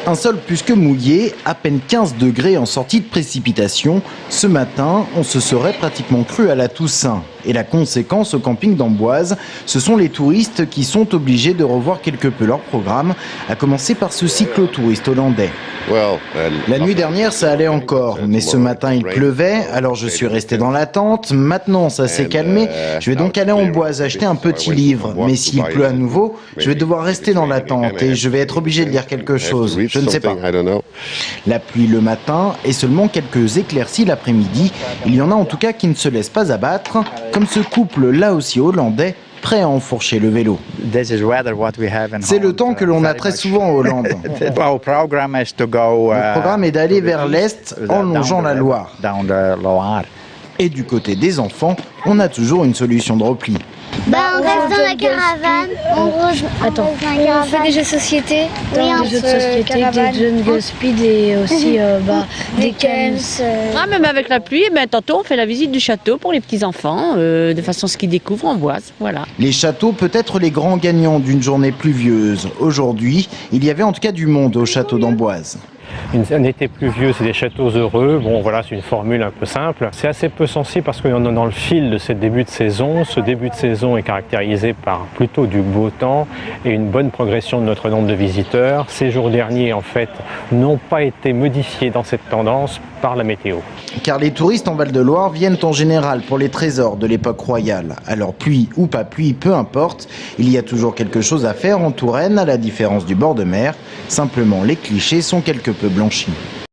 Un sol plus que mouillé, à peine 15 degrés en sortie de précipitation. Ce matin, on se serait pratiquement cru à la Toussaint. Et la conséquence au camping d'Amboise, ce sont les touristes qui sont obligés de revoir quelque peu leur programme, à commencer par ce cyclotouriste hollandais. La nuit dernière, ça allait encore, mais ce matin, il pleuvait, alors je suis resté dans la tente. Maintenant, ça s'est calmé. Je vais donc aller à Amboise acheter un petit livre. Mais s'il pleut à nouveau, je vais devoir rester dans la tente et je vais être obligé de lire quelque chose. Je ne sais pas. La pluie le matin et seulement quelques éclaircies l'après-midi. Il y en a en tout cas qui ne se laissent pas abattre, comme ce couple là aussi hollandais, prêt à enfourcher le vélo. C'est le temps que l'on a très souvent en Hollande. Le programme est d'aller vers l'est en longeant la Loire. Et du côté des enfants, on a toujours une solution de repli. On reste dans la caravane, on fait des jeux de société, des jeux de société, des jeux de speed et aussi des camps. Même avec la pluie, tantôt on fait la visite du château pour les petits-enfants, de façon à ce qu'ils découvrent Amboise. Voilà. Les châteaux peut être les grands gagnants d'une journée pluvieuse. Aujourd'hui, il y avait en tout cas du monde au château d'Amboise. Un été pluvieux, c'est des châteaux heureux. Bon, voilà, c'est une formule un peu simple. C'est assez peu sensible parce qu'on est dans le fil de ce début de saison. Ce début de saison est caractérisé par plutôt du beau temps et une bonne progression de notre nombre de visiteurs. Ces jours derniers, en fait, n'ont pas été modifiés dans cette tendance par la météo. Car les touristes en Val-de-Loire viennent en général pour les trésors de l'époque royale. Alors pluie ou pas pluie, peu importe, il y a toujours quelque chose à faire en Touraine, à la différence du bord de mer. Simplement, les clichés sont quelque peu blanchis.